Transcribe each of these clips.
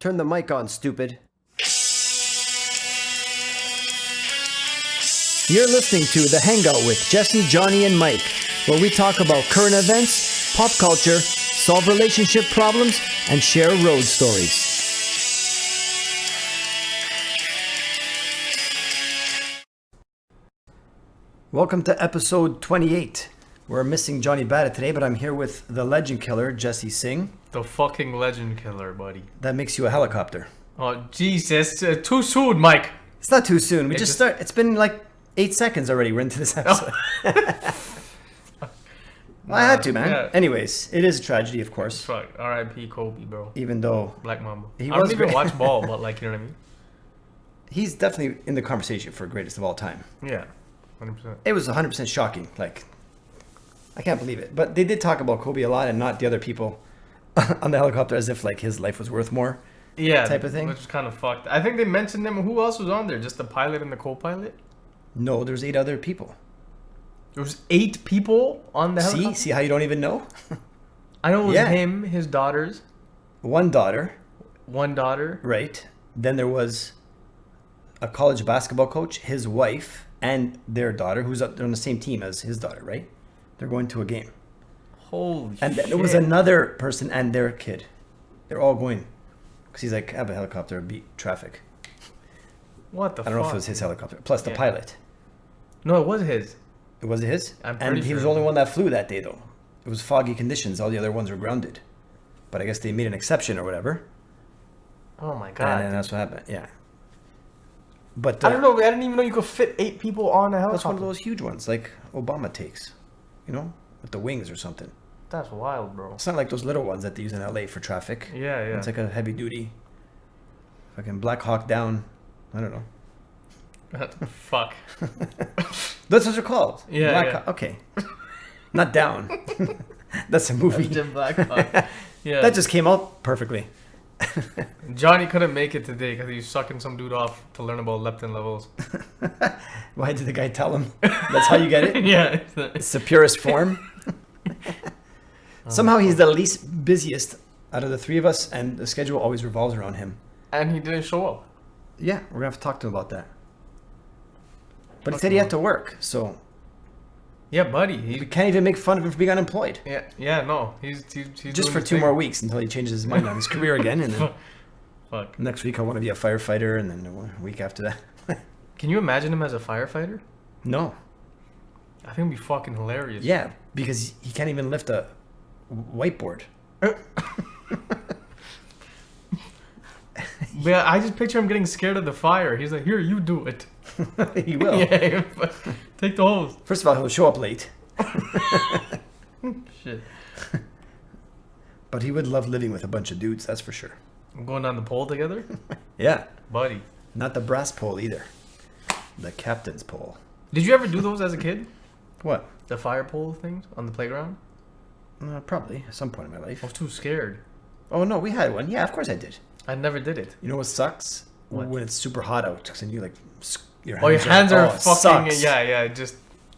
Turn the mic on, stupid. You're listening to The Hangout with Jesse, Johnny, and Mike, where we talk about current events, pop culture, solve relationship problems, and share road stories. Welcome to episode 28. We're missing Johnny Bada today, but I'm here with the legend killer, Jesse Singh. The fucking legend killer, buddy. That makes you a helicopter. Oh, Jesus. Too soon, Mike. It's not too soon. We just start. It's been like 8 seconds already. We're into this episode. Well, I had to, man. Yeah. Anyways, it is a tragedy, of course. Fuck. R.I.P. Kobe, bro. Even though... Black Mamba. I don't even watch ball, but like, you know what I mean? He's definitely in the conversation for greatest of all time. Yeah. 100%. It was 100% shocking. Like, I can't believe it. But they did talk about Kobe a lot and not the other people on the helicopter as if like his life was worth more. Yeah. Type of thing. Which is kind of fucked. I think they mentioned them. Who else was on there? Just the pilot and the co-pilot? No, there's 8 other people. There was 8 people on the helicopter? See how you don't even know? I know it was him, his daughters. One daughter. Right. Then there was a college basketball coach, his wife, and their daughter, who's on the same team as his daughter, right? They're going to a game. Holy shit. And then there was another person and their kid. They're all going. Because he's like, I have a helicopter, beat traffic. What the fuck? I don't know if it was his helicopter. Plus the pilot. No, it was his. It was his? I'm pretty And he sure. was the only one that flew that day, though. It was foggy conditions. All the other ones were grounded. But I guess they made an exception or whatever. Oh my god. And that's what happened. Yeah. But I don't know. I didn't even know you could fit 8 people on a helicopter. That's one of those huge ones, like Obama takes. You know? With the wings or something. That's wild, bro. It's not like those little ones that they use in LA for traffic. Yeah. It's like a heavy duty. Fucking Black Hawk Down. I don't know. Fuck. That's what they're called. Yeah. Black Hawk. Okay. Not Down. That's a movie. Jim Black Hawk. Yeah. That just came out perfectly. Johnny couldn't make it today because he was sucking some dude off to learn about leptin levels. Why did the guy tell him? That's how you get it? Yeah. It's the purest form. Somehow he's the least busiest out of the 3 of us, and the schedule always revolves around him. And he didn't show up. Yeah, we're going to have to talk to him about that. But he said he had to work, so... Yeah, buddy. We can't even make fun of him for being unemployed. Yeah, no. He's just for 2 more weeks until he changes his mind on his career again, and then... Fuck. Next week I want to be a firefighter, and then a week after that. Can you imagine him as a firefighter? No. I think it'd be fucking hilarious. Yeah, because he can't even lift a whiteboard. Yeah, I just picture him getting scared of the fire. He's like, here, you do it. He will. Yeah, take the hose. First of all, he'll show up late. Shit. But he would love living with a bunch of dudes, that's for sure. Going down the pole together? Yeah. Buddy. Not the brass pole either. The captain's pole. Did you ever do those as a kid? What? The fire pole things on the playground? Probably, at some point in my life. I was too scared. Oh, no, we had one. Yeah, of course I did. I never did it. You know what sucks? What? When it's super hot out. Because then you, like, your hands are fucking... sucks. Yeah, just...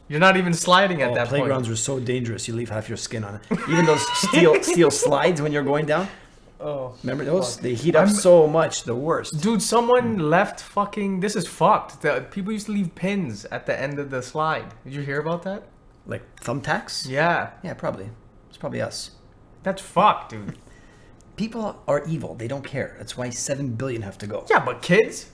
You're not even sliding at that playgrounds point. were so dangerous. You leave half your skin on it. Even those steel slides when you're going down. Oh, remember those? Fuck. They heat up so much. The worst. Dude, someone left fucking... This is fucked. People used to leave pins at the end of the slide. Did you hear about that? Like thumbtacks? Yeah. Yeah, probably. It's probably us. That's fucked, dude. People are evil. They don't care. That's why 7 billion have to go. Yeah, but kids?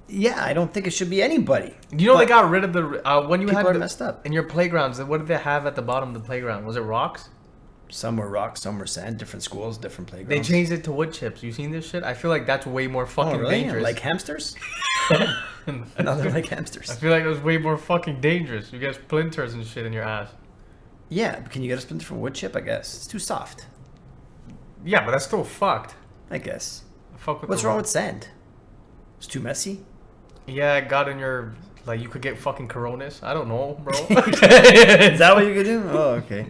Yeah, I don't think it should be anybody. You know, they got rid of the... when you people had are messed up. In your playgrounds, what did they have at the bottom of the playground? Was it rocks? Some were rocks, some were sand. Different schools, different playgrounds. They changed it to wood chips. You seen this shit? I feel like that's way more fucking dangerous. Like hamsters? No, they're like hamsters. I feel like it was way more fucking dangerous. You get splinters and shit in your ass. Yeah, but can you get a splinter from wood chip? I guess. It's too soft. Yeah, but that's still fucked. I guess. What's wrong with sand? It's too messy? Yeah, it got in your... Like, you could get fucking coronas. I don't know, bro. Is that what you could do? Oh, okay.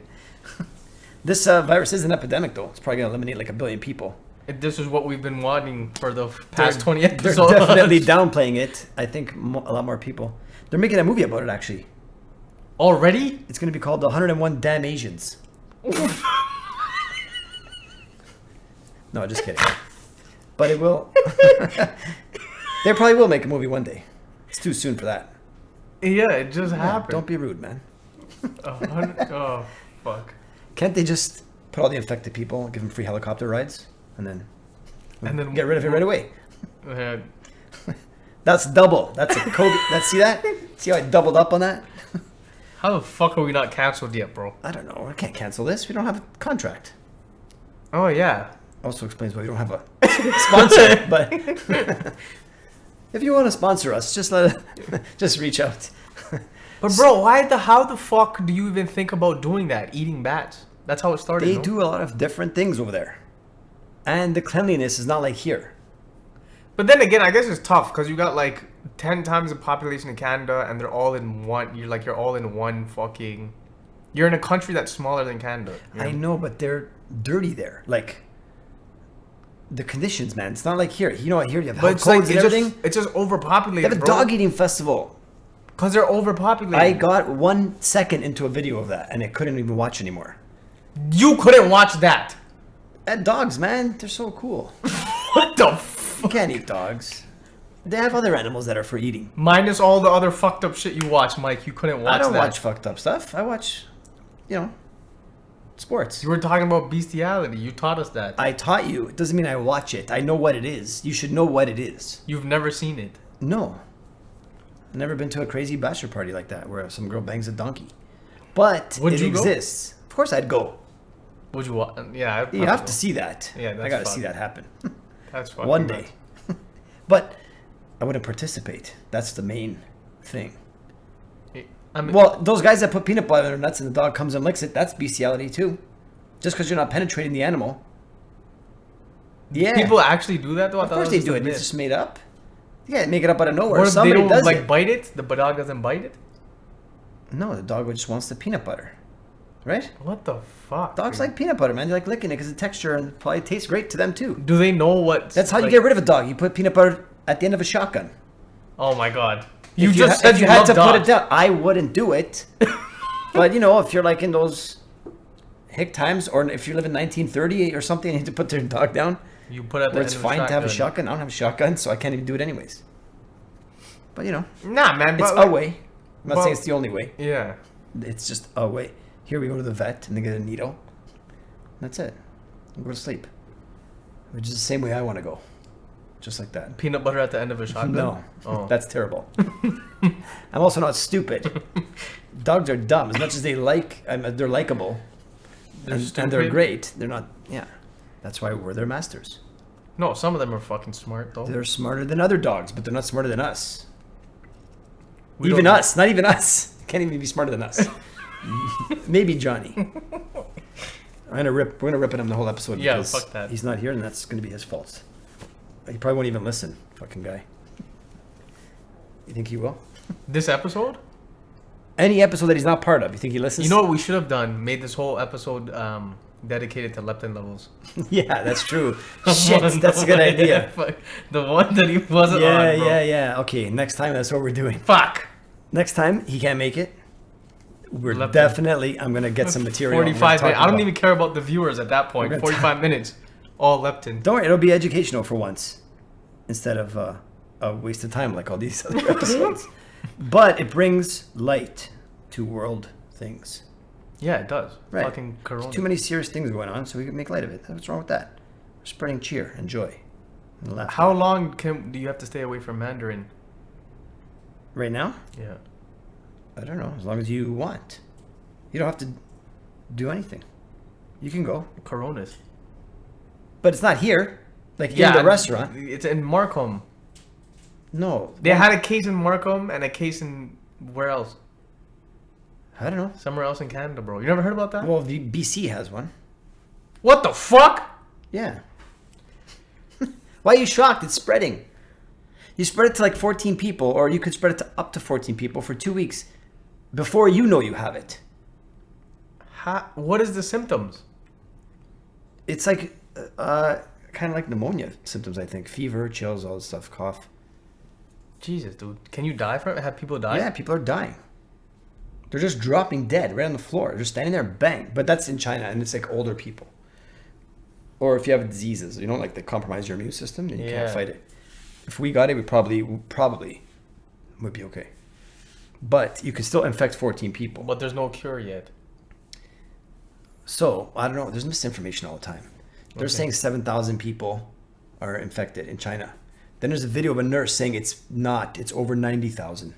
This virus is an epidemic, though. It's probably going to eliminate like 1 billion people. This is what we've been wanting for the past 20 episodes. They're definitely downplaying it. I think a lot more people. They're making a movie about it, actually. Already? It's going to be called The 101 Damn Asians. No, just kidding. But it will. They probably will make a movie one day. It's too soon for that. Yeah, it just happened. Don't be rude, man. Oh, fuck. Can't they just put all the infected people, give them free helicopter rides, and then get rid of it right away? That's double. That's a COVID. See that? See how I doubled up on that? How the fuck are we not canceled yet, bro? I don't know. I can't cancel this. We don't have a contract. Oh, yeah. Also explains why we don't have a sponsor. But if you want to sponsor us, just reach out. But bro, how the fuck do you even think about doing that? Eating bats? That's how it started. They do a lot of different things over there. And the cleanliness is not like here. But then again, I guess it's tough because you got like 10 times the population in Canada and they're all in one. You're all in one fucking. You're in a country that's smaller than Canada. You know? I know, but they're dirty there. Like, the conditions, man. It's not like here. You know what? Here you have health codes and everything. It's just overpopulated. They have a dog eating festival. Because they're overpopulated. I got 1 second into a video of that and I couldn't even watch anymore. You couldn't watch that. And dogs, man, they're so cool. What the fuck? You can't eat dogs. They have other animals that are for eating. Minus all the other fucked up shit you watch, Mike. You couldn't watch that. I don't watch fucked up stuff. I watch, sports. You were talking about bestiality. You taught us that. I taught you. It doesn't mean I watch it. I know what it is. You should know what it is. You've never seen it. No. I've never been to a crazy bachelor party like that where some girl bangs a donkey. But it exists. Of course I'd go. Would you watch? Yeah. You have to see that. Yeah, that's I gotta see that happen. That's fucking one day. But I wouldn't participate. That's the main thing. I mean, well, those guys that put peanut butter in their nuts and the dog comes and licks it, that's bestiality too. Just because you're not penetrating the animal. Yeah. People actually do that though? Of course they do it. It's just made up. Yeah, make it up out of nowhere. Or if somebody they don't does like it. bite it? The dog doesn't bite it? No, the dog just wants the peanut butter. Right? What the fuck? Dogs like peanut butter, man. They like licking it because the texture and probably tastes great to them too. Do they know what? That's how you get rid of a dog. You put peanut butter at the end of a shotgun. Oh my god. If you had to put it down, I wouldn't do it. But if you're like in those hick times, or if you live in 1930 or something, and you need to put their dog down. You put at the where end it's of fine a to have a shotgun. I don't have a shotgun, so I can't even do it anyways. But nah, man. It's a way. I'm not saying it's the only way. Yeah. It's just a way. Here we go to the vet and they get a needle. That's it. And go to sleep. Which is the same way I want to go. Just like that. Peanut butter at the end of a shotgun? No. Oh. That's terrible. I'm also not stupid. Dogs are dumb. As much as they're likable. And they're great. They're not, yeah. That's why we're their masters. No, some of them are fucking smart though. They're smarter than other dogs, but they're not smarter than us. Not even us. Can't even be smarter than us. Maybe Johnny. We're gonna rip at him the whole episode because fuck that. He's not here, and that's gonna be his fault. He probably won't even listen, fucking guy. You think he will? This episode? Any episode that he's not part of, you think he listens? You know what we should have done? Made this whole episode dedicated to leptin levels. Yeah, that's true. Shit, that's a good idea. The one that he wasn't on, bro. Yeah. Okay, next time that's what we're doing. Fuck. Next time he can't make it. I'm gonna get some material. 45 minutes. I don't even care about the viewers at that point. 45 minutes. All leptin. Don't worry, it'll be educational for once. Instead of a waste of time like all these other episodes. But it brings light to world things. Yeah, it does. Right. Fucking corona. There's too many serious things going on, so we can make light of it. What's wrong with that? We're spreading cheer and joy. And laughter. How long do you have to stay away from Mandarin? Right now? Yeah. I don't know. As long as you want. You don't have to do anything. You can go. Coronas. But it's not here. Like in the restaurant. It's in Markham. No. They had a case in Markham and a case in where else? I don't know. Somewhere else in Canada, bro. You never heard about that? Well, BC has one. What the fuck? Yeah. Why are you shocked? It's spreading. You spread it to like 14 people, or you could spread it to up to 14 people for 2 weeks before you know you have it. What is the symptoms? It's like kind of like pneumonia symptoms, I think. Fever, chills, all this stuff, cough. Jesus, dude. Can you die from it? Have people die? Yeah, people are dying. They're just dropping dead right on the floor. They're just standing there, bang. But that's in China, and it's like older people. Or if you have diseases, like that compromise your immune system, then you can't fight it. If we got it, we probably would be okay. But you can still infect 14 people. But there's no cure yet. So, I don't know. There's misinformation all the time. They're saying 7,000 people are infected in China. Then there's a video of a nurse saying it's not. It's over 90,000.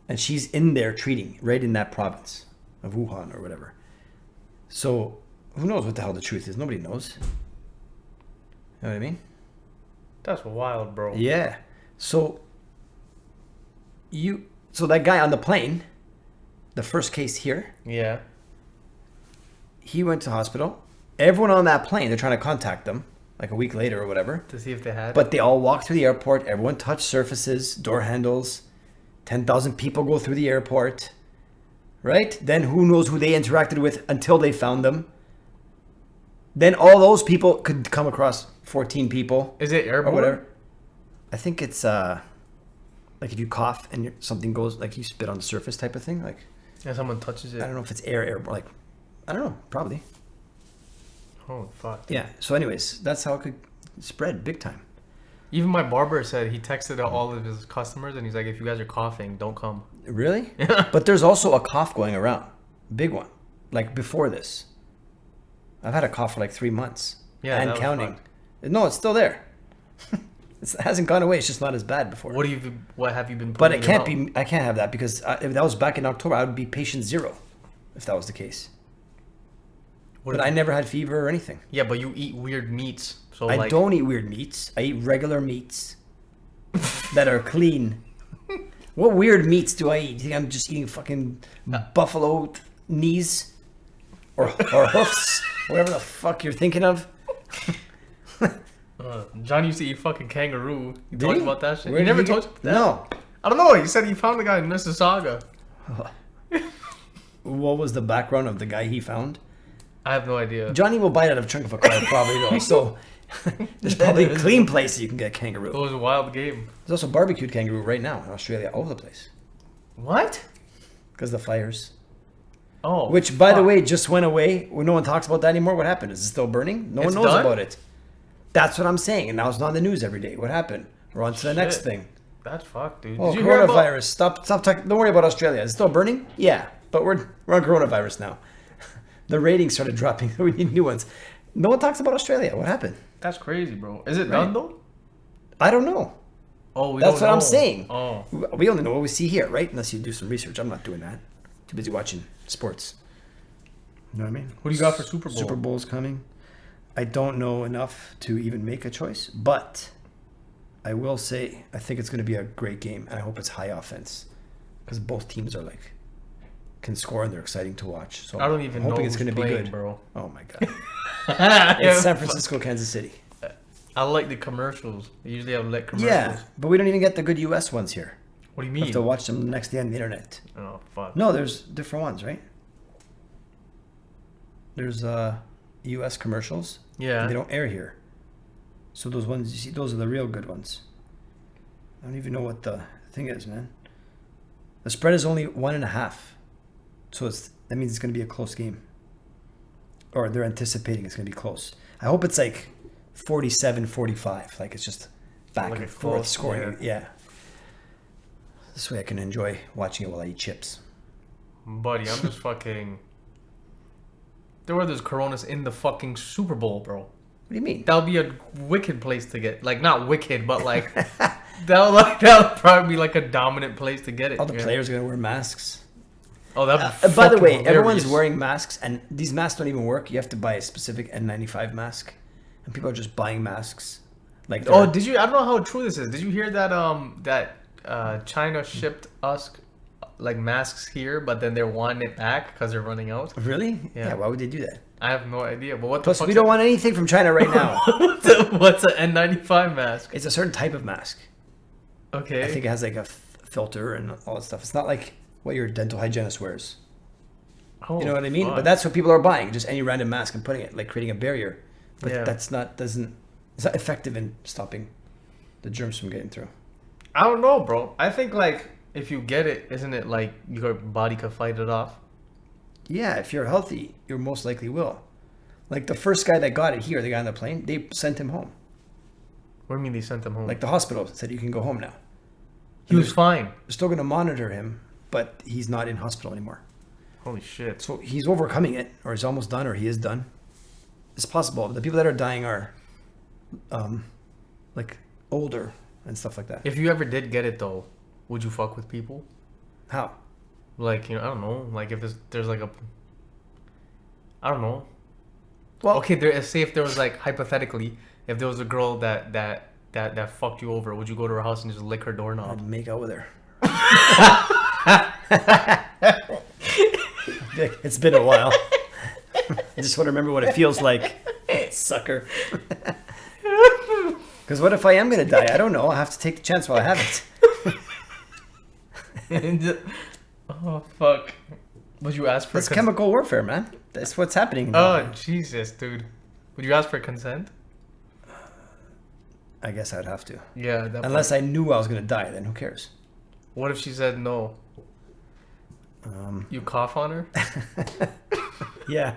And she's in there treating, right in that province of Wuhan or whatever. So, who knows what the hell the truth is? Nobody knows. You know what I mean? That's wild, bro. Yeah. So that guy on the plane, the first case here. Yeah. He went to hospital. Everyone on that plane, they're trying to contact them like a week later or whatever. To see if they had But they all walked through the airport. Everyone touched surfaces, door handles. 10,000 people go through the airport. Right? Then who knows who they interacted with until they found them. Then all those people could come across 14 people. Is it airborne? Or whatever. I think it's like if you cough and something goes, like you spit on the surface type of thing. Like, and someone touches it. I don't know if it's air, like, I don't know, probably. Oh, fuck. Yeah. So anyways, that's how it could spread big time. Even my barber said he texted all of his customers and he's like, if you guys are coughing, don't come. Really? But there's also a cough going around. Big one. Like before this. I've had a cough for like 3 months. Yeah, and counting. No, it's still there. It hasn't gone away. It's just not as bad before. What have you been putting But it in can't your mouth? be. I can't have that because if that was back in October, I would be patient 0 if that was the case. But I never had fever or anything. Yeah, but you eat weird meats. So I don't eat weird meats. I eat regular meats that are clean. What weird meats do I eat? You think I'm just eating fucking buffalo knees or hoofs? Whatever the fuck you're thinking of. John used to eat fucking kangaroo. You Did talked he? about that shit? Where He did never he told get- you that? No. I don't know. He said he found the guy in Mississauga. What was the background of the guy he found? I have no idea. Johnny will bite out of a trunk of a car probably though. So there's probably a clean place you can get kangaroo. It was a wild game. There's also barbecued kangaroo right now in Australia, all over the place. What? Because of the fires. Oh. Which, by the fuck. way, just went away. Well, no one talks about that anymore. What happened? Is it still burning? No It's one knows done? about it. That's what I'm saying. And now it's not in the news every day. What happened? We're on to the next Shit. thing. That's fucked, dude. Oh, Did you hear about... coronavirus. Stop talking. Don't worry about Australia. Is it still burning? Yeah. But we're on coronavirus now. The ratings started dropping. We need new ones. No one talks about Australia. What happened? That's crazy, bro. Is it Right. done, though? I don't know. Oh, we That's don't what I'm know. saying. Oh. We only know what we see here, right? Unless you do some research. I'm not doing that. Too busy watching sports. You know what I mean? Who do you got for Super Bowl? Super Bowl's coming. I don't know enough to even make a choice, but I will say I think it's going to be a great game, and I hope it's high offense because both teams are like can score and they're exciting to watch. So I don't even I'm know hoping who's it's going to be playing, good, bro. Oh my god! It's San Francisco, Kansas City. I like the commercials. They usually have lit commercials. Yeah, but we don't even get the good U.S. ones here. What do you You have mean? to watch them next day on the internet. Oh, fuck. No, there's different ones, right? There's U.S. commercials. Yeah. And they don't air here. So those ones you see, those are the real good ones. I don't even know what the thing is, man. The spread is only 1.5, so that means it's going to be a close game. Or they're anticipating it's going to be close. I hope it's like 47-45, like it's just back Like and a forth close, scoring. Yeah. This way I can enjoy watching it while I eat chips. Buddy, I'm just fucking... There were those Coronas in the fucking Super Bowl, bro. What do you mean? That would be a wicked place to get. Like, not wicked, but like... that would probably be like a dominant place to get it. All the players are going to wear masks. Oh, that'd be By the fucking way, hilarious. everyone's wearing masks, and these masks don't even work. You have to buy a specific N95 mask, and people are just buying masks. Like, Oh, did you... I don't know how true this is. Did you hear that China shipped us like masks here, but then they're wanting it back because they're running out? really? Yeah. Why would they do that? I have no idea. But what the Plus, fuck? we don't want anything from China right now. What's an N95 mask? It's a certain type of mask. Okay. I think it has like a filter and all that stuff. It's not like what your dental hygienist wears. Oh, You know what I mean? fuck. But that's what people are buying. Just any random mask and putting it, like creating a barrier. But Yeah. it's not effective in stopping the germs from getting through. I don't know, bro. I think like if you get it, isn't it like your body could fight it off? Yeah, if you're healthy, you most likely will. Like the first guy that got it here, the guy on the plane, they sent him home. What do you mean they sent him home? Like the hospital said, you can go home now. he was fine. They're still going to monitor him, but he's not in hospital anymore. Holy shit. So he's overcoming it, or he's almost done, or he is done. It's possible. The people that are dying are, like older and stuff like that. If you ever did get it though, would you fuck with people? How? Like, you know, I don't know. Like if there's like a, I don't know. Well, Okay, there. Say if there was like hypothetically, if there was a girl that fucked you over, would you go to her house and just lick her doorknob? I'd make out with her. It's been a while. I just want to remember what it feels like, sucker. Because what if I am gonna die? I don't know. I have to take the chance while I have it. Oh fuck! Would you ask for? It's chemical warfare, man. That's what's happening. Oh Jesus, dude! Would you ask for consent? I guess I'd have to. Yeah. Unless I knew I was gonna die, then who cares? What if she said no? You cough on her? Yeah.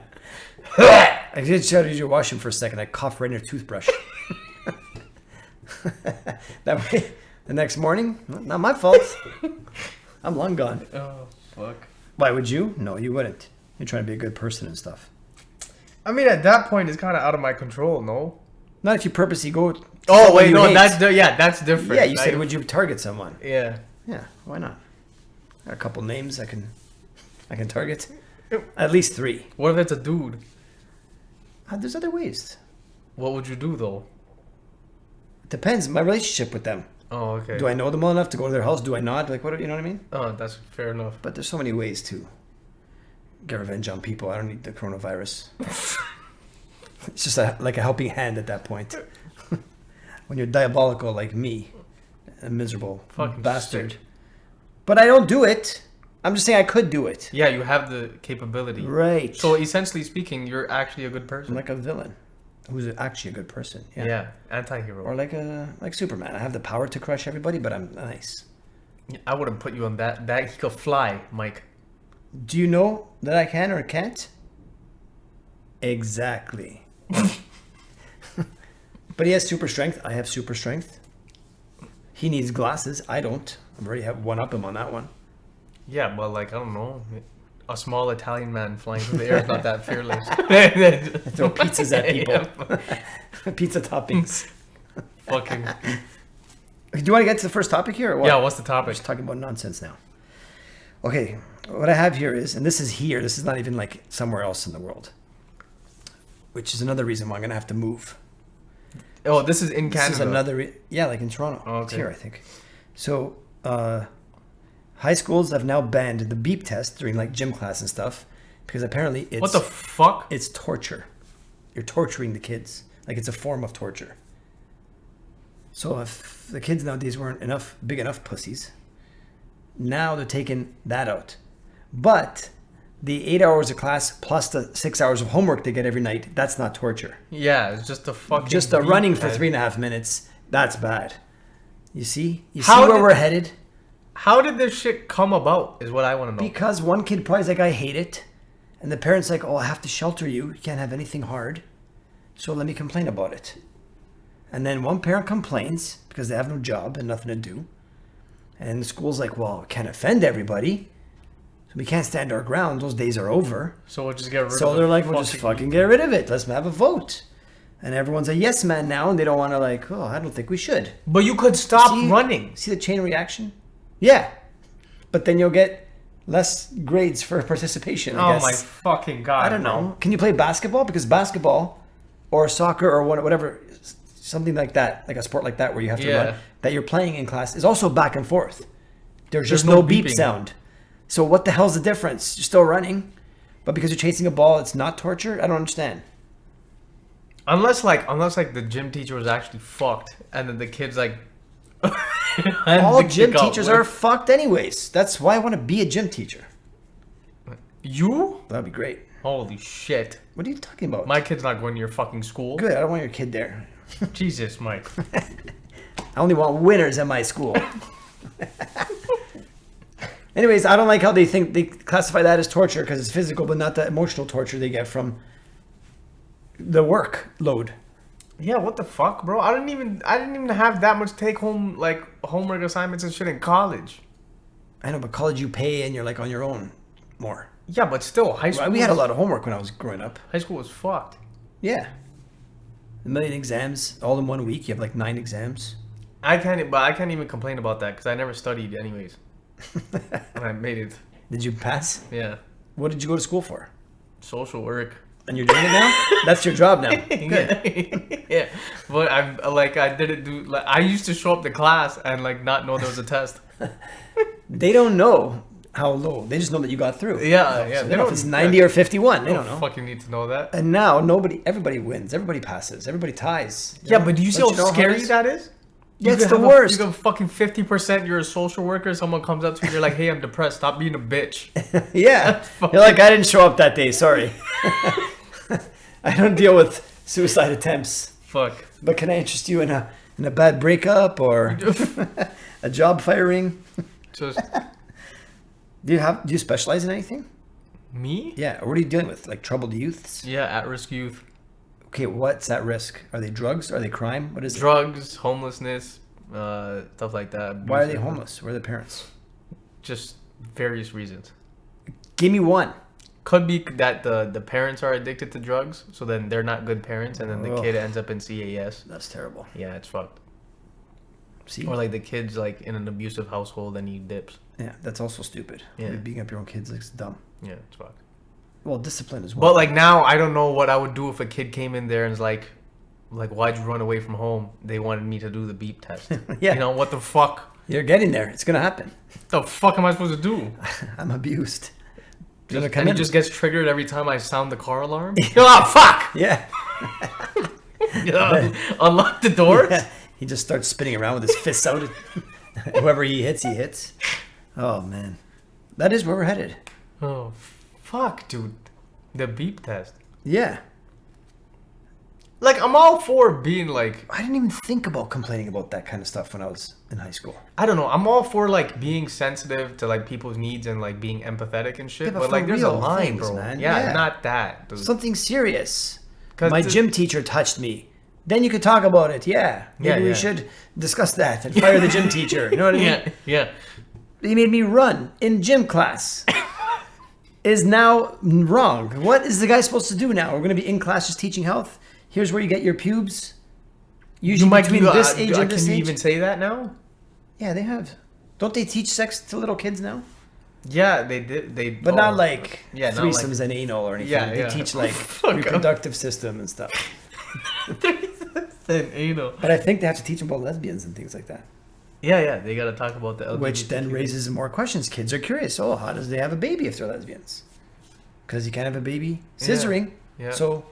I did try to use your washroom for a second. I coughed right in her toothbrush. That way, the next morning, not my fault. I'm long gone. Oh fuck! Why would you? No, you wouldn't. You're trying to be a good person and stuff. I mean, at that point, it's kind of out of my control. No. Not if you purposely go. Oh wait, no, that's different. Yeah, you said would you target someone? Yeah. Yeah, why not? Got a couple names I can target. At least 3. What if it's a dude? There's other ways. What would you do though? It depends. My relationship with them. Oh, okay. Do I know them well enough to go to their house? Do I not? Like, what? You know what I mean? Oh, that's fair enough. But there's so many ways to get revenge on people. I don't need the coronavirus. It's just like a helping hand at that point. When you're diabolical like me, a miserable Fucking bastard. shit. But I don't do it. I'm just saying I could do it. Yeah, you have the capability. Right. So essentially speaking, you're actually a good person. I'm like a villain who's actually a good person. Yeah, anti-hero. Or like Superman. I have the power to crush everybody, but I'm nice. I wouldn't put you on that. That he could fly, Mike. Do you know that I can or can't? Exactly. But he has super strength. I have super strength. He needs glasses. I don't. I already have one up him on that one. Yeah, but like I don't know, a small Italian man flying through the air is not that fearless. Throw pizzas at people. Pizza toppings. Fucking. Do you want to get to the first topic here? Or what? Yeah, what's the We're topic? just talking about nonsense now. Okay, what I have here is, and this is here. This is not even like somewhere else in the world. Which is another reason why I'm gonna have to move. Oh, this is in Canada. This is another, like in Toronto. Oh, It's okay. here, I think. So, high schools have now banned the beep test during like gym class and stuff because apparently it's What the fuck? it's torture. You're torturing the kids. Like it's a form of torture. So if the kids nowadays weren't big enough pussies, now they're taking that out. But the 8 hours of class plus the 6 hours of homework they get every night, that's not torture. Yeah, it's just a fucking. Just the beep running for test. 3.5 minutes, that's bad. You see? You How see where did- we're headed? How did this shit come about? Is what I want to know. Because one kid probably is like, I hate it. And the parent's like, oh, I have to shelter you. You can't have anything hard. So let me complain about it. And then one parent complains because they have no job and nothing to do. And the school's like, well, it can't offend everybody. So we can't stand our ground. Those days are over. So we'll just get rid of So the they're like, we'll just fucking get rid of it. Let's have a vote. And everyone's a yes man now. And they don't want to like, oh, I don't think we should. But you could stop See- running. See the chain reaction? Yeah. But then you'll get less grades for participation, I Oh guess. my fucking god! I don't know. Can you play basketball? Because basketball or soccer or whatever, something like that, like a sport like that where you have to Yeah. run, that you're playing in class is also back and forth. There's just There's no no beep beeping. sound. So what the hell's the difference? You're still running, but because you're chasing a ball, it's not torture? I don't understand. Unless the gym teacher was actually fucked, and then the kids like. All gym teachers are fucked anyways. That's why I want to be a gym teacher. You? That'd be great. Holy shit! What are you talking about? My kid's not going to your fucking school. Good. I don't want your kid there. Jesus, Mike. I only want winners at my school. Anyways, I don't like how they classify that as torture because it's physical, but not the emotional torture they get from the workload. Yeah, what the fuck, bro? I didn't even have that much take home like homework assignments and shit in college. I know, but college you pay and you're like on your own more. Yeah, but still, high school. Well, we had a lot of homework when I was growing up. High school was fucked. Yeah. A million exams all in 1 week. You have like 9 exams. I can't even complain about that because I never studied anyways. And I made it. Did you pass? Yeah. What did you go to school for? Social work. And you're doing it now? That's your job now. Good. Yeah. But I didn't do, like, I used to show up to class and like not know there was a test. They don't know how low. They just know that you got through. Yeah, yeah. So they don't know if it's 90 or 51. They don't know. Fucking need to know that. And now everybody wins. Everybody passes. Everybody ties. Yeah, but do you see how scary that is? Yeah, it's the worst. You go fucking 50%, you're a social worker, someone comes up to you, you're like, hey, I'm depressed, stop being a bitch. Yeah. You're like, I didn't show up that day, sorry. I don't deal with suicide attempts. Fuck. But can I interest you in a bad breakup or a job firing? Just Do you specialize in anything? me? Yeah. Or what are you dealing with? Like troubled youths? Yeah, at-risk youth. Okay, what's at risk? Are they drugs? Are they crime? What is it? Drugs, homelessness, stuff like that. Why are they homeless? Where are the parents? Just various reasons. Give me one. Could be that the parents are addicted to drugs, so then they're not good parents, and then the kid ends up in CAS. That's terrible. Yeah, it's fucked. See? Or like the kid's like in an abusive household and he dips. Yeah, that's also stupid. Yeah. Beating up your own kids is dumb. Yeah, it's fucked. Well, discipline as well. But like now, I don't know what I would do if a kid came in there and was like, why'd you run away from home? They wanted me to do the beep test. Yeah. You know, what the fuck? You're getting there. It's gonna happen. What the fuck am I supposed to do? I'm abused. And it just gets triggered every time I sound the car alarm? Oh, fuck! Yeah. Unlock the door? Yeah. He just starts spinning around with his fists out. Whoever he hits. Oh, man. That is where we're headed. Oh, fuck, dude. The beep test. Yeah. Like, I'm all for being like... I didn't even think about complaining about that kind of stuff when I was in high school. I don't know. I'm all for, like, being sensitive to, like, people's needs and, like, being empathetic and shit. Yeah, but like, there's a real line, things, bro. man. Yeah, not that, dude. Something serious. My gym teacher touched me. Then you could talk about it. Yeah. Maybe we should discuss that and fire the gym teacher. You know what I mean? Yeah. He made me run in gym class. Is now wrong. What is the guy supposed to do now? We're going to be in class just teaching health. Here's where you get your pubes. Usually between this age and this age. Can you even say that now? Yeah, they have. Don't they teach sex to little kids now? Yeah, they did. But not like threesomes not like, and anal or anything. Yeah, they teach like reproductive system and stuff. And anal. But I think they have to teach them about lesbians and things like that. Yeah, they got to talk about the LGBT. Which then raises more questions. Kids are curious. Oh, how does they have a baby if they're lesbians? Because you can't have a baby scissoring. Yeah. So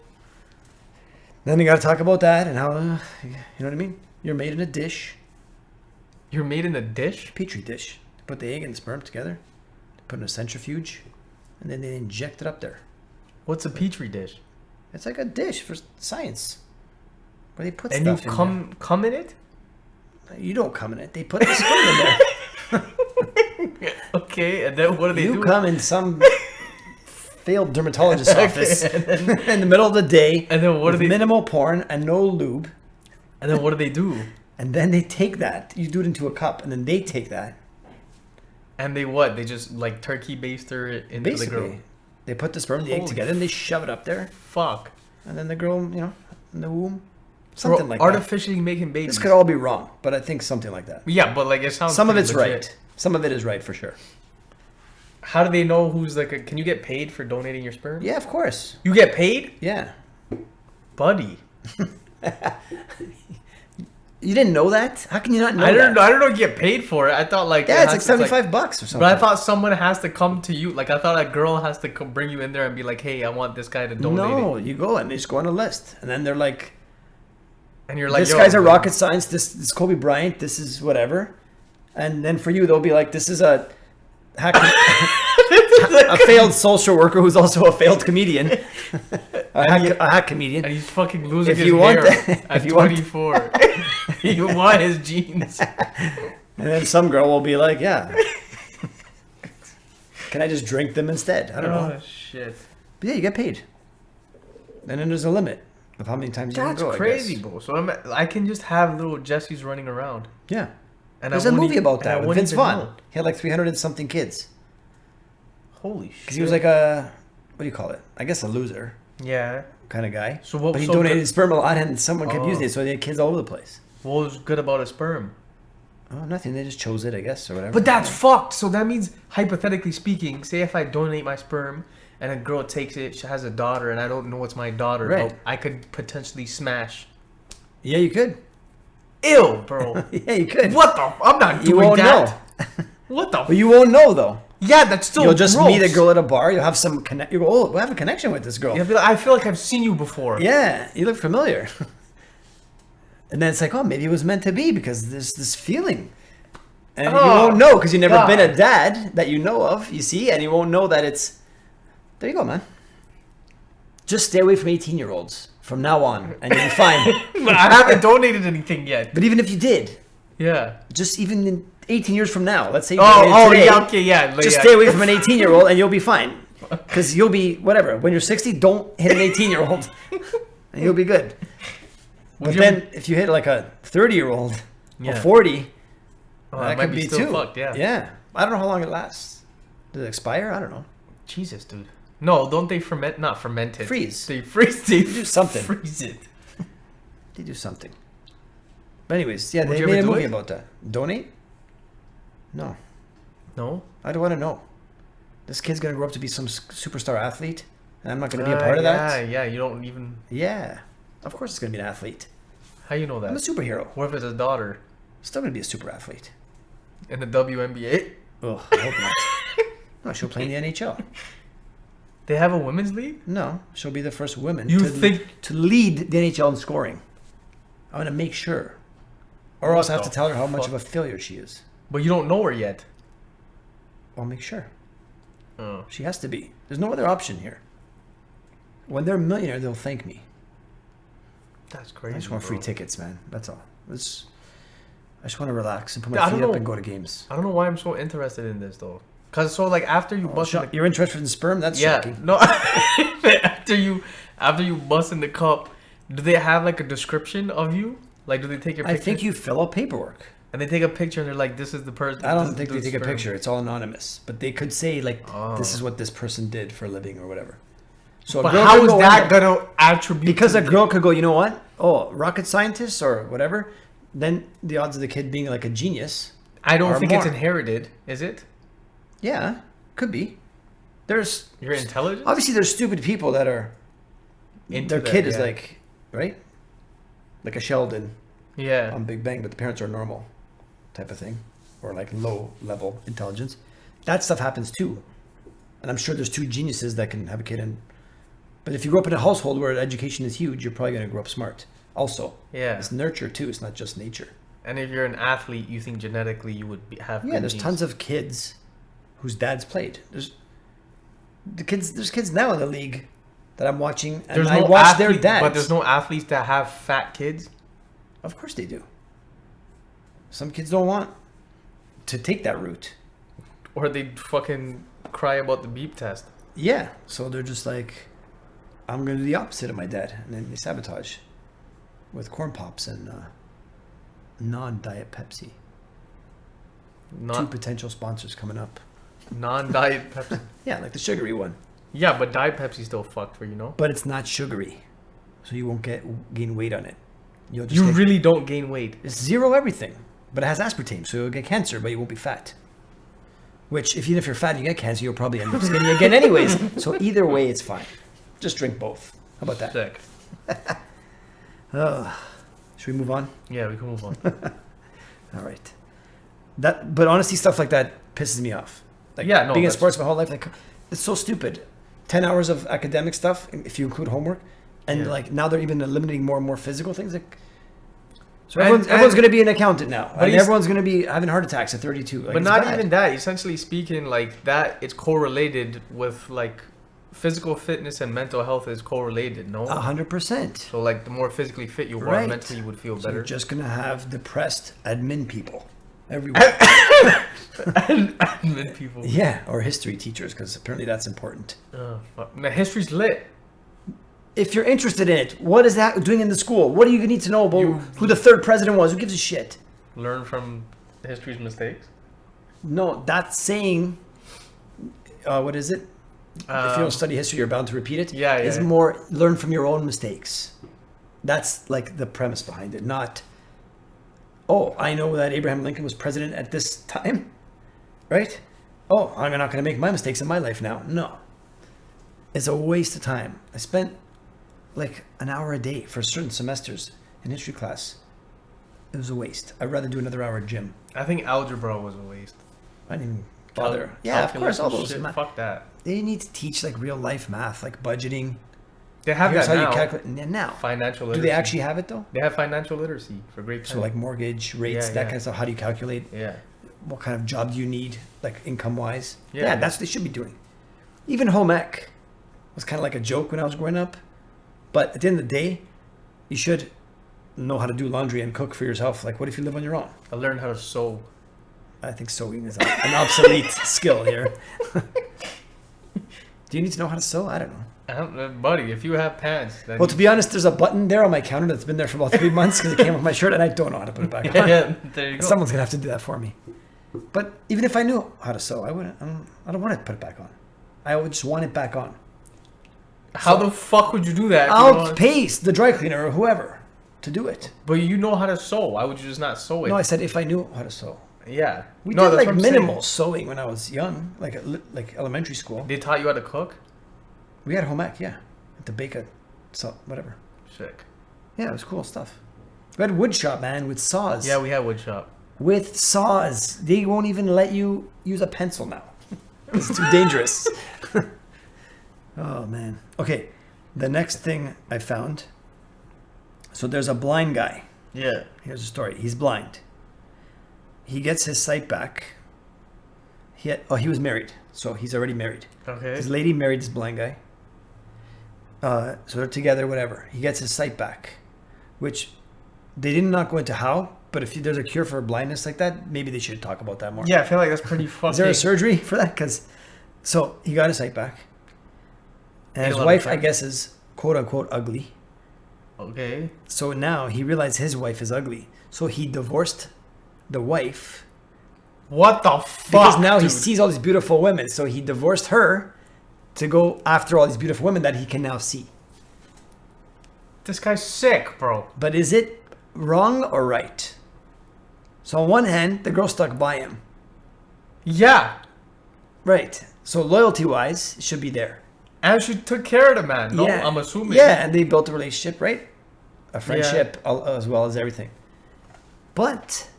then you got to talk about that and how, you know what I mean? You're made in a dish. You're made in a dish? Petri dish. They put the egg and the sperm together. They put it in a centrifuge. And then they inject it up there. What's a petri dish? It's like a dish for science. Where they put and stuff you in come in it? You don't come in it. They put the sperm in there. Okay, and then what do they do? You come in some failed dermatologist's office in the middle of the day. And then what do they... minimal porn and no lube. And then what do they do? And then they take that. You do it into a cup. And then they take that. And they what? They just like turkey baster it into the girl? They put the sperm and the egg together and they shove it up there. Fuck. And then the girl, in the womb. Something like artificially making babies. This could all be wrong, but I think something like that. Yeah, but like it sounds. Some of it's legit. right. Some of it is right for sure. How do they know who's like? Can you get paid for donating your sperm? Yeah, of course. You get paid? Yeah. Buddy. You didn't know that? How can you not know I that? don't know. You get paid for it. I thought like it's like $75 or something. But I thought someone has to come to you. Like I thought a girl has to come bring you in there and be like, "Hey, I want this guy to donate." No, you go and they just go on a list, and then they're like, and you're like, "This guy's a rocket science. This is Kobe Bryant. This is whatever," and then for you they'll be like, "This is a hack." A failed social worker who's also a failed comedian. a hack comedian. And he's fucking losing if his you hair want that, at 24. You want his genes. And then some girl will be like, yeah. Can I just drink them instead? I don't know. Oh, shit. But yeah, you get paid. And then there's a limit. of how many times you That's can go. crazy, I guess. bro. So I can just have little Jessies running around. Yeah. And There's a movie about that with Vince Vaughn. Know. He had like 300 and something kids. Holy shit. Because he was like a, what do you call it? I guess a loser. Yeah. Kind of guy. So what? But he so donated good? his sperm a lot, and someone kept using it, so they had kids all over the place. What was good about a sperm? Oh, nothing. They just chose it, I guess, or whatever. But that's fucked. So that means, hypothetically speaking, say if I donate my sperm and a girl takes it, she has a daughter, and I don't know it's my daughter, Right. but I could potentially smash. Yeah, you could. Ew, bro. Yeah, you could. What the? I'm not doing You won't that. know. What the? But you won't know, though. Yeah, that's still. You'll just gross. meet a girl at a bar. You'll have some connect. You go, oh, we'll have a connection with this girl. You'll be like, I feel like I've seen you before. Yeah, you look familiar. And then it's like, oh, maybe it was meant to be because there's this feeling. And you won't know because you've never God. been a dad that you know of, you see, and you won't know that it's... There you go, man. Just stay away from 18-year-olds from now on, and you'll be fine. But I haven't donated anything yet. But even if you did, Yeah. just even in 18 years from now, let's say you Oh, donated today, yeah, okay, yeah. just yeah. stay away from an 18-year-old and you'll be fine. Because you'll be, whatever, when you're 60, don't hit an 18-year-old. And you'll be good. But you then if you hit like a 30-year-old or Yeah. 40, Oh, that it might could be still too. fucked, yeah. Yeah. I don't know how long it lasts. Does it expire? I don't know. Jesus, dude. No, don't they ferment? Not ferment it. Freeze. They freeze. They do something. Freeze it. They do something. But anyways, yeah, Would they you made a ever do movie it? about that. Donate? No. No. I don't want to know. This kid's going to grow up to be some superstar athlete, and I'm not going to be a part of that. Yeah. You don't even. Yeah. Of course it's going to be an athlete. How you know that? I'm a superhero. What if it's a daughter Still going to be a super athlete. in the WNBA? Ugh, I hope not. No, she'll play in the NHL. They have a women's league. No, she'll be the first woman You to, think- to lead the NHL in scoring. I want to make sure. Or else I have to tell her how much fuck? of a failure she is. But you don't know her yet. I'll make sure. Oh. She has to be. There's no other option here. When they're a millionaire, they'll thank me. That's crazy. I just want free bro. tickets, man. That's all. I just want to relax and put I my don't feet up know. and go to games. I don't know why I'm so interested in this though. Cause so like after you bust in the You're interested in sperm? That's yeah shocking. no after you bust in the cup, do they have like a description of you? Like do they take your I picture? think you fill out paperwork. And they take a picture and they're like, this is the person. I don't this think is they the take a sperm. picture. It's all anonymous. But they could say, like, Oh. this is what this person did for a living or whatever. So a But girl how could is go that in- gonna attribute? Because to a girl could go, you know what? Oh, rocket scientist or whatever. Then the odds of the kid being like a genius. I don't or think it's more. inherited, is it? Yeah, could be. There's Your intelligence. obviously there's stupid people that are Into their that, kid is yeah. like, right? Like a Sheldon Yeah. on Big Bang, but the parents are normal type of thing, or like low level intelligence. That stuff happens too, and I'm sure there's two geniuses that can have a kid in. But if you grow up in a household where education is huge, you're probably going to grow up smart. Also, Yeah. it's nurture too. It's not just nature. And if you're an athlete, you think genetically you would have. Yeah, there's tons of kids whose dads played. There's kids now in the league that I'm watching, and There's I no watch athlete, their dads. but there's no athletes that have fat kids. Of course they do. Some kids don't want to take that route. Or they fucking cry about the beep test. Yeah, so they're just like, I'm going to do the opposite of my dad. And then they sabotage with corn pops and non-diet Pepsi. Two potential sponsors coming up. Non-diet Pepsi. Yeah, like the sugary one. Yeah, but Diet Pepsi's still fucked for you know. But it's not sugary. So you won't gain weight on it. You'll just You get, really don't gain weight. It's zero everything. But it has aspartame, so you'll get cancer, but you won't be fat. Which, even if you're fat and you get cancer, you'll probably end up skinny again anyways. So either way, it's fine. Just drink both. How about that? Sick. Should we move on? Yeah, we can move on. All right. But honestly, stuff like that pisses me off. Like Yeah, no, being in that's- sports my whole life, like it's so stupid. 10 hours of academic stuff, if you include homework, and Yeah. like now they're even eliminating more and more physical things. Like, so And- everyone's and- going to be an accountant now, and he's- everyone's going to be having heart attacks at 32. Like, But it's not bad. even that. Essentially speaking, like that, it's correlated with like physical fitness and mental health is correlated. No. 100%. So like the more physically fit you are, Right. mentally you would feel So better. you're just going to have depressed admin people everywhere. Admin people. Yeah, or history teachers, because apparently that's important. Fuck. Now, history's lit. If you're interested in it, what is that doing in the school? What do you need to know about who the third president was? Who gives a shit? Learn from history's mistakes? No, that's saying, what is it? If you don't study history, you're bound to repeat it. Yeah. It's more learn from your own mistakes. That's like the premise behind it, not, oh, I know that Abraham Lincoln was president at this time, right? Oh, I'm not going to make my mistakes in my life now. No. It's a waste of time. I spent like an hour a day for certain semesters in history class. It was a waste. I'd rather do another hour at gym. I think algebra was a waste. I didn't even bother. Yeah, of course, all those. Shit, fuck that. They need to teach like real life math, like budgeting. They have Here's that how now. you calculate now. Financial literacy. Do they actually have it though? They have financial literacy for great. So like mortgage rates, that kind of stuff. How do you calculate? Yeah. What kind of job do you need, like income wise? Yeah. That's what they should be doing. Even home ec was kind of like a joke when I was growing up. But at the end of the day, you should know how to do laundry and cook for yourself. Like, what if you live on your own? I learned how to sew. I think sewing is an obsolete skill here. Do you need to know how to sew? I don't know. Buddy, if you have pants, then Well, to be honest, there's a button there on my counter that's been there for about 3 months because it came with my shirt, and I don't know how to put it back on. yeah, there you go. Someone's gonna have to do that for me. But even if I knew how to sew, I wouldn't. I don't want to put it back on. I would just want it back on. How the fuck would you do that? I'll pay the dry cleaner or whoever to do it. But you know how to sew. Why would you just not sew it? No, I said if I knew how to sew. Yeah. We No, did that's like what I'm minimal saying. sewing when I was young, like elementary school. They taught you how to cook? We had home ec, yeah, to bake whatever. Sick. Yeah, it was cool stuff. We had wood shop, man, with saws. Yeah, we had wood shop. With saws. They won't even let you use a pencil now. It's too dangerous. Oh, man. Okay, the next thing I found. So there's a blind guy. Yeah. Here's the story. He's blind. He gets his sight back. He was married, so he's already married. Okay. His lady married this blind guy. So they're together, whatever. He gets his sight back, which they did not go into how, but if there's a cure for blindness like that, maybe they should talk about that more. Yeah, I feel like that's pretty fucking... Is there a surgery for that? So he got his sight back. And his 11 wife, I times. guess, is quote unquote ugly. Okay. So now he realized his wife is ugly. So he divorced the wife. What the fuck, Because now he dude? sees all these beautiful women. So he divorced her to go after all these beautiful women that he can now see. This guy's sick, bro. But is it wrong or right? So on one hand, the girl stuck by him. Yeah. Right. So loyalty-wise, it should be there. And she took care of the man. No, Yeah. I'm assuming. Yeah, and they built a relationship, right? A friendship as well as everything. But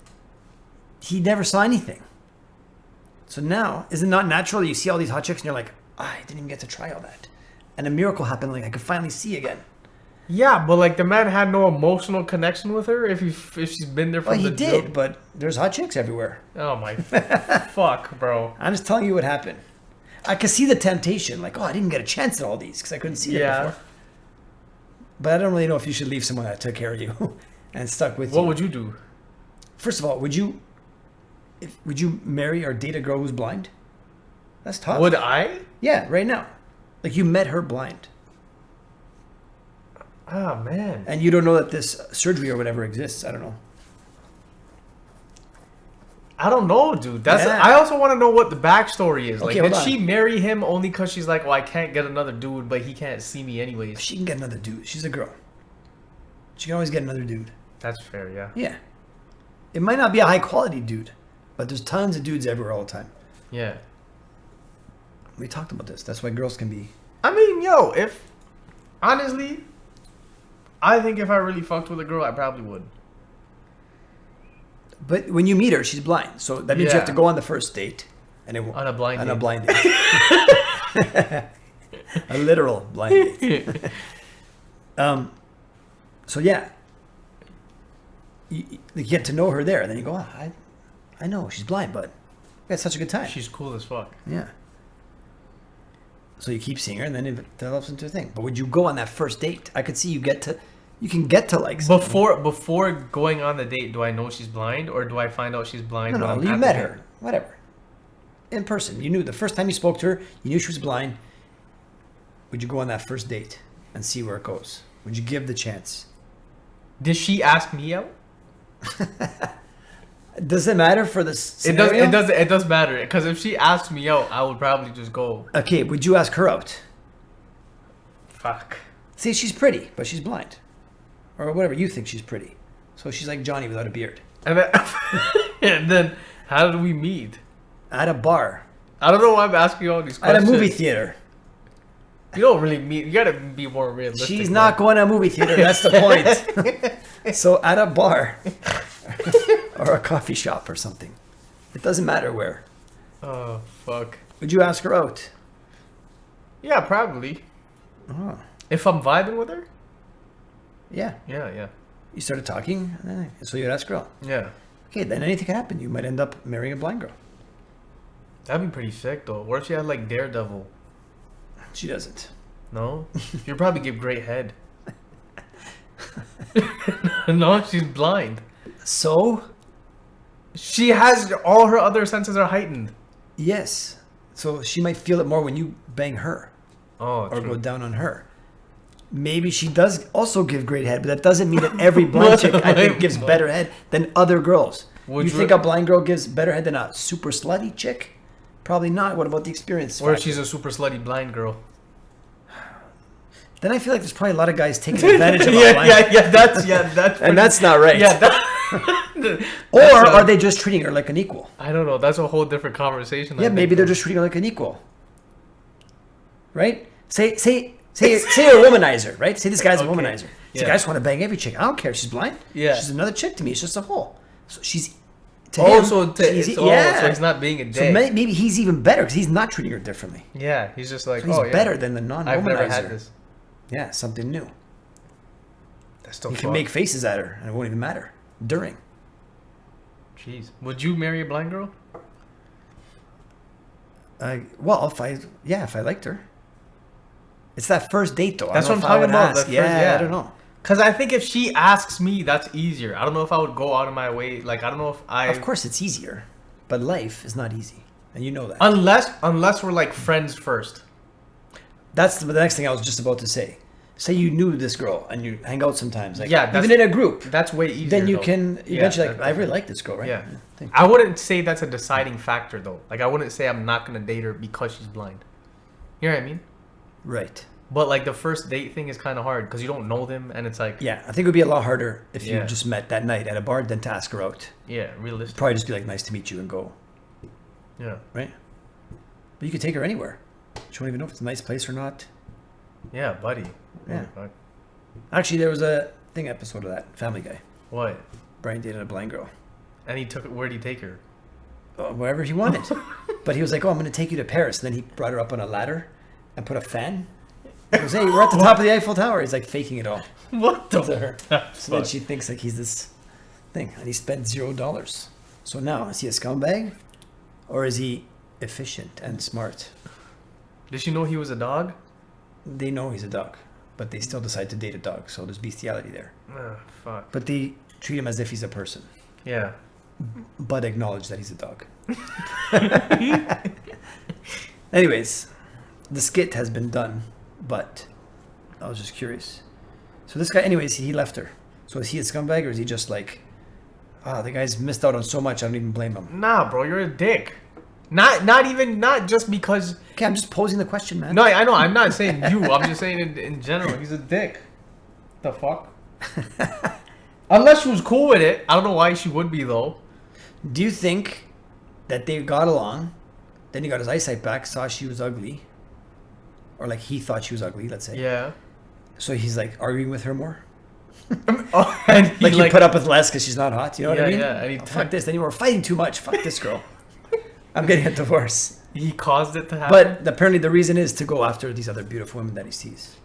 he never saw anything. So now, is it not natural that you see all these hot chicks and you're like, I didn't even get to try all that. And a miracle happened, like I could finally see again. Yeah, but like the man had no emotional connection with her if she's been there from Well, he the did, jump. but there's hot chicks everywhere. Oh my fuck, bro. I'm just telling you what happened. I could see the temptation, like, oh, I didn't get a chance at all these because I couldn't see it before. But I don't really know if you should leave someone that took care of you and stuck with you. What would you do? First of all, would you marry or date a girl who's blind? That's tough. Would I? Yeah, right now. Like you met her blind. Ah, man. And you don't know that this surgery or whatever exists. I don't know. I don't know, dude. That's. Yeah. I also want to know what the backstory is. Like, Okay, hold did on. she marry him only because she's like, well, I can't get another dude, but he can't see me anyways? She can get another dude. She's a girl. She can always get another dude. That's fair, yeah. Yeah. It might not be a high quality dude, but there's tons of dudes everywhere all the time. Yeah. We talked about this. That's why girls can be. I mean, yo, if honestly, I think if I really fucked with a girl, I probably would. But when you meet her, she's blind. So that means you have to Yeah. go on the first date. And it won't. On a blind On date. a blind date. A literal blind date. So yeah. You get to know her there. And then you go, oh, I know she's blind, but we had such a good time. She's cool as fuck. Yeah. So you keep seeing her, and then it develops into a thing. But would you go on that first date? I could see you can get to like someone. Before going on the date, do I know she's blind, or do I find out she's blind? No, when I'm you at the met date? her, whatever, in person. You knew the first time you spoke to her, you knew she was blind. Would you go on that first date? and see where it goes? Would you give the chance? Did she ask me out? Does it matter for this scenario? It does matter, because if she asked me out, I would probably just go. Okay, would you ask her out? Fuck. See, she's pretty, but she's blind. Or whatever, you think she's pretty. So she's like Johnny without a beard. And then, and then how did we meet? At a bar. I don't know why I'm asking you all these questions. At a movie theater. You don't really meet. You gotta be more realistic. She's not going to a movie theater. That's the point. So at a bar. Or a coffee shop or something. It doesn't matter where. Oh, fuck. Would you ask her out? Yeah, probably. Oh. If I'm vibing with her? Yeah. Yeah. You started talking, so you'd ask her out. Yeah. Okay, then anything can happen. You might end up marrying a blind girl. That'd be pretty sick, though. What if she had, like, Daredevil? She doesn't. No? You'd probably give great head. No, she's blind. So? She has... All her other senses are heightened. Yes. So she might feel it more when you bang her. Oh, or true. go down on her. Maybe she does also give great head, but that doesn't mean that every blind chick I think gives better head than other girls. You think a blind girl gives better head than a super slutty chick? Probably not. What about the experience? Or if she's a super slutty blind girl. Then I feel like there's probably a lot of guys taking advantage of a blind. That's and that's not right. Or are they just treating her like an equal? I don't know. That's a whole different conversation. Yeah, maybe they're just treating her like an equal. Right? Say you're a womanizer, right? Say this guy's a womanizer. He's like, I just want to bang every chick. I don't care if she's blind. Yeah. She's another chick to me. It's just a hole. So she's... So he's not being a dick. So maybe he's even better because he's not treating her differently. Yeah, he's just like, so he's better than the non-womanizer. I've never had this. Yeah, something new. That's still He can make faces at her and it won't even matter. During. Jeez. Would you marry a blind girl? If I liked her. It's that first date though. That's what I'm talking about. I don't know. Because I think if she asks me, that's easier. I don't know if I would go out of my way. Like, I don't know if I... Of course it's easier. But life is not easy. And you know that. Unless we're like friends first. That's the next thing I was just about to say. Say you knew this girl and you hang out sometimes. Like, yeah, even in a group. That's way easier. Then you can eventually I really like this girl, right? Yeah. I wouldn't say that's a deciding factor though. Like, I wouldn't say I'm not going to date her because she's blind. You know what I mean? Right. But like the first date thing is kind of hard because you don't know them and it's like... Yeah, I think it would be a lot harder if you just met that night at a bar than to ask her out. Yeah, realistic. Probably just be like, nice to meet you and go. Yeah. Right? But you could take her anywhere. She won't even know if it's a nice place or not. Yeah, buddy. Yeah. Oh, actually, there was a episode of that, Family Guy. What? Brian dated a blind girl. And where'd he take her? Wherever he wanted. But he was like, I'm going to take you to Paris. And then he brought her up on a ladder and put a fan. He goes, hey, we're at the top of the Eiffel Tower. He's like faking it all. What the? To her. So then she thinks like he's this thing. And he spent $0. So now, is he a scumbag? Or is he efficient and smart? Did she know he was a dog? They know he's a dog. But they still decide to date a dog. So there's bestiality there. Oh, fuck. But they treat him as if he's a person. Yeah. But acknowledge that he's a dog. Anyways, the skit has been done. But I was just curious. So this guy, anyways, he left her. So is he a scumbag or is he just like, the guy's missed out on so much, I don't even blame him. Nah, bro, you're a dick. Not just because... Okay, I'm just posing the question, man. No, I know. I'm not saying you. I'm just saying in general. He's a dick. The fuck? Unless she was cool with it. I don't know why she would be, though. Do you think that they got along, then he got his eyesight back, saw she was ugly, or like he thought she was ugly, let's say. Yeah. So he's like arguing with her more? And like you put up with less because she's not hot, you know what I mean? Yeah, and fuck this, then you were fighting too much. Fuck this girl. I'm getting a divorce. He caused it to happen? But apparently the reason is to go after these other beautiful women that he sees.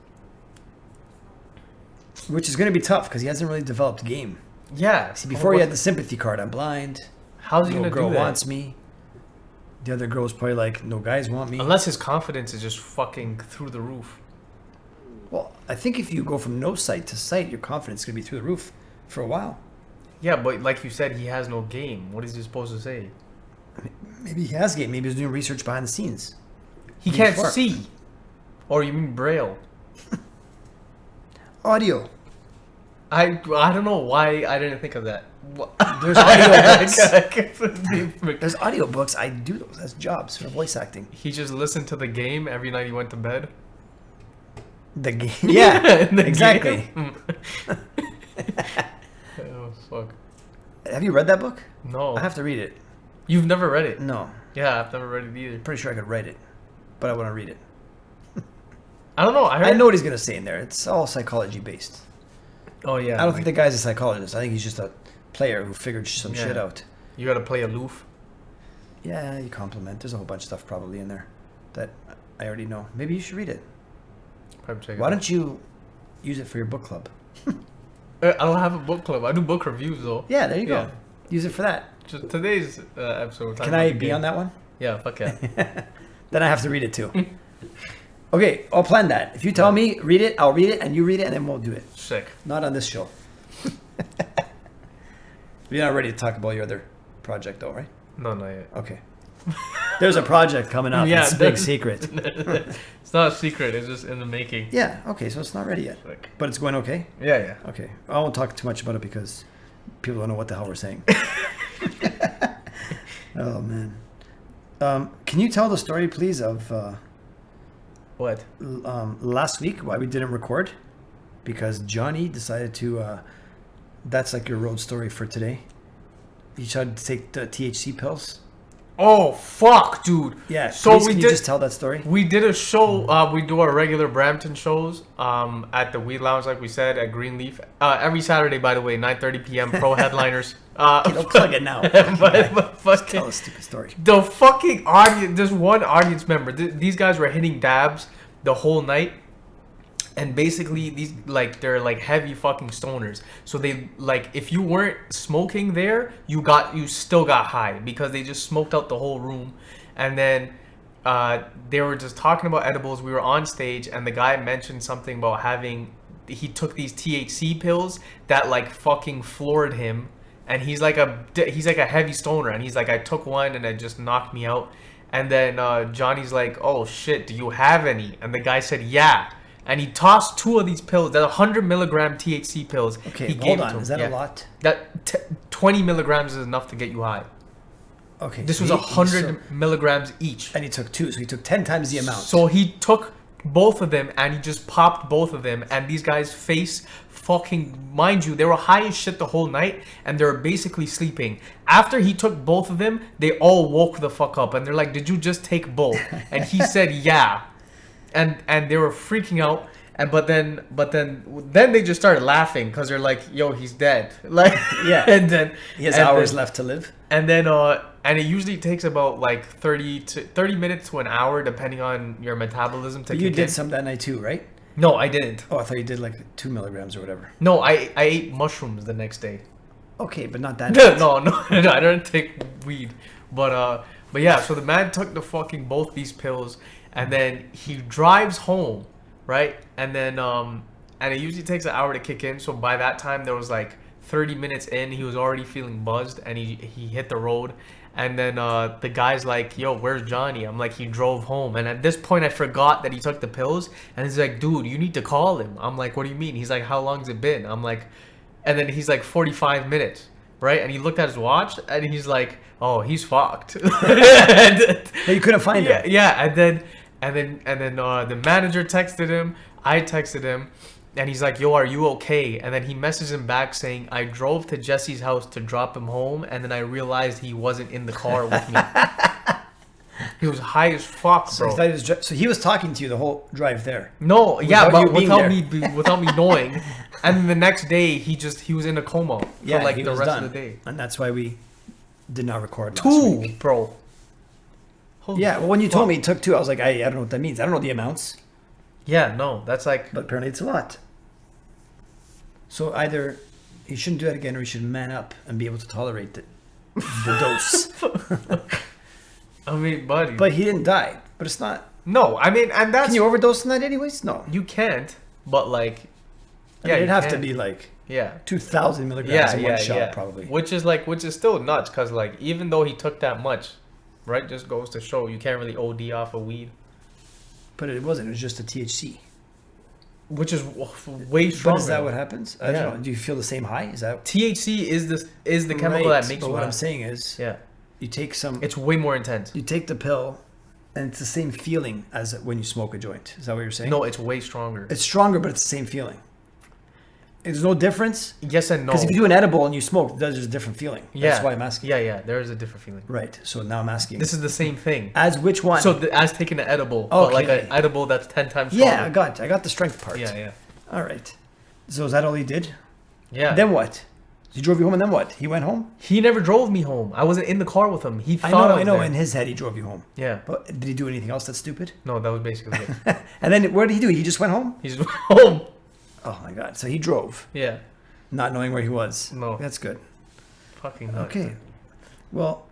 Which is going to be tough because he hasn't really developed game. Yeah. See, before he had the sympathy card, I'm blind. How's he going to do that? No girl wants me. The other girl's probably like, no guys want me. Unless his confidence is just fucking through the roof. Well, I think if you go from no sight to sight, your confidence is going to be through the roof for a while. Yeah, but like you said, he has no game. What is he supposed to say? Maybe he has game. Maybe he's doing research behind the scenes. He can't see. Or you mean Braille? Audio. I don't know why I didn't think of that. There's audiobooks. There's audiobooks. I do those as jobs for voice acting. He just listened to the game every night he went to bed. The game. Yeah, The exactly. game? Oh fuck. Have you read that book? No. I have to read it. You've never read it? No. Yeah, I've never read it either. Pretty sure I could write it, but I want to read it. I don't know. I know what he's gonna say in there. It's all psychology based. Oh yeah. I don't think the guy's a psychologist. I think he's just a player who figured some shit out. You gotta play aloof. Yeah, you compliment. There's a whole bunch of stuff probably in there that I already know. Maybe you should read it. Probably check it Why out. don't you use it for your book club? I don't have a book club. I do book reviews though. Yeah, there you go. Use it for that. Just today's episode. Can I be on that one? Yeah, fuck yeah. Then I have to read it too. Okay, I'll plan that. If you tell me, read it, I'll read it, and you read it, and then we'll do it. Sick. Not on this show. You're not ready to talk about your other project, though, right? No, not yet. Okay. There's a project coming up. Yeah, It's a big secret. It's not a secret. It's just in the making. Yeah, okay, so it's not ready yet. Sick. But it's going okay? Yeah, yeah. Okay. I won't talk too much about it because people don't know what the hell we're saying. Oh, man. Can you tell the story, please, of What? last week, why we didn't record? Because Johnny decided to... that's like your road story for today. You tried to take the THC pills? Oh fuck, dude. Yeah. So please, we can did you just tell that story? We did a show. We do our regular Brampton shows. At the Weed Lounge, like we said, at Greenleaf. Every Saturday, by the way, 9:30 p.m. Pro headliners. Okay, don't plug it now. but Just tell a stupid story. the fucking audience. There's one audience member. These guys were hitting dabs the whole night. And basically, these they're heavy fucking stoners. So they if you weren't smoking there, you still got high because they just smoked out the whole room. And then they were just talking about edibles. We were on stage, and the guy mentioned something about he took these THC pills that fucking floored him. And he's like a heavy stoner, and he's like, I took one and it just knocked me out. And then Johnny's like, oh shit, do you have any? And the guy said, yeah. And he tossed 2 of these pills. They're 100 milligram THC pills. Okay, hold on. Is that a lot? That 20 milligrams is enough to get you high. Okay. This was 100 milligrams each. And he took 2, so he took 10 times the amount. So he took both of them and he just popped both of them. And these guys' face fucking, mind you, they were high as shit the whole night and they were basically sleeping. After he took both of them, they all woke the fuck up. And they're like, did you just take both? And he said, yeah. And they were freaking out, but then they just started laughing because they're like, yo, he's dead. Yeah. And then he has hours left to live. And then and it usually takes about 30 minutes to an hour depending on your metabolism to But kick you in. did some that night too, right? No, I didn't. Oh, I thought you did 2 milligrams or whatever. No, I ate mushrooms the next day. Okay, but not that night. No, I don't take weed. But yeah, so the man took the fucking both these pills. And then he drives home, right? And then and it usually takes an hour to kick in. So by that time, there was 30 minutes in. He was already feeling buzzed, and he hit the road. And then the guy's like, "Yo, where's Johnny?" I'm like, "He drove home." And at this point, I forgot that he took the pills. And he's like, "Dude, you need to call him." I'm like, "What do you mean?" He's like, "How long's it been?" I'm like, and then he's like, 45 minutes, right? And he looked at his watch, and he's like, "Oh, he's fucked." And you couldn't find him. Yeah, and then the manager texted him. I texted him, and he's like, "Yo, are you okay?" And then he messaged him back saying, "I drove to Jesse's house to drop him home, and then I realized he wasn't in the car with me." He was high as fuck, bro. So he was talking to you the whole drive there. No, yeah, but without me knowing. And then the next day, he was in a coma for he the was rest done. of the day. And that's why we did not record last week. Bro. Holy Yeah, well, when you fuck. told me it took 2, I was like, I don't know what that means. I don't know the amounts. Yeah, no, that's But apparently it's a lot. So either he shouldn't do that again, or he should man up and be able to tolerate the dose. I mean, buddy. But he didn't die. But it's not. No, I mean, and that's... Can you overdose on that anyways? No. You can't, but Yeah, it'd have to can. be yeah. 2,000 milligrams in one shot, yeah. probably. Which is still nuts, because even though he took that much, right, just goes to show you can't really OD off of weed. But it wasn't. It was just the THC. which is way stronger. But is that what happens? I don't know. Do you feel the same high? Is that THC is the chemical that makes but you what high. I'm saying is, you take some. It's way more intense. You take the pill, and it's the same feeling as when you smoke a joint. Is that what you're saying? No, it's way stronger. It's stronger, but it's the same feeling. There's no difference. Yes and no. Because if you do an edible and you smoke, there's a different feeling. Yeah. That's why I'm asking. Yeah. There is a different feeling. Right. So now I'm asking. This is the same thing. As which one? So as taking an edible, but like an edible that's 10 times stronger. Yeah, I got the strength part. Yeah. All right. So is that all he did? Yeah. Then what? He drove you home, and then what? He went home? He never drove me home. I wasn't in the car with him. He thought I know. there. In his head, he drove you home. Yeah. But did he do anything else that's stupid? No, that was basically it. And then what did he do? He just went home? He's home. Oh my God. So he drove, Yeah. not knowing where he was. No. That's good. Fucking nuts. Okay. Well,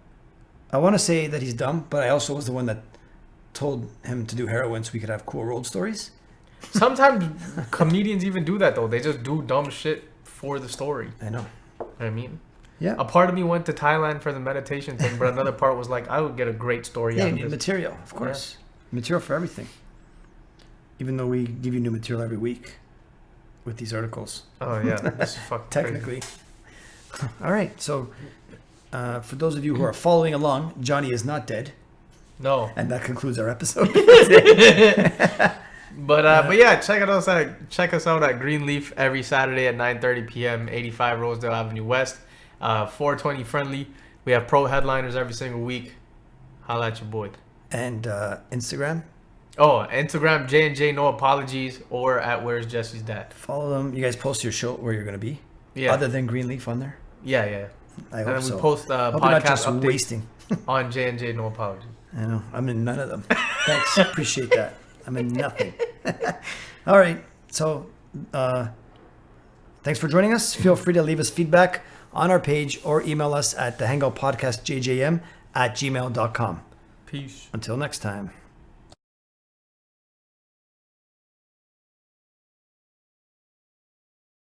I want to say that he's dumb, but I also was the one that told him to do heroin so we could have cool road stories. Sometimes comedians even do that though. They just do dumb shit for the story. I know. You know what I mean? Yeah. A part of me went to Thailand for the meditation thing, but another part was like, I would get a great story Yeah, out you of need this. material, of course. Material for everything. Even though we give you new material every week with these articles. Oh yeah, this is fucking Technically. All right. So for those of you who are following along, Johnny is not dead. No. And that concludes our episode. But yeah, check us out at Greenleaf every Saturday at 9:30 p.m. 85 Rosedale Avenue West. 420 friendly. We have pro headliners every single week. Holla at your boy. And Instagram. Oh, Instagram J&J No Apologies or at Where's Jesse's Dad. Follow them. You guys post your show where you're going to be. Yeah. Other than Greenleaf on there. Yeah. I hope And then so. we post Hope you're podcast not just updates wasting. on J&J No Apologies. I know. I'm in none of them. Thanks. Appreciate that. I'm in nothing. All right. So, thanks for joining us. Feel free to leave us feedback on our page or email us at the Hangout Podcast JJM at gmail.com. Peace. Until next time.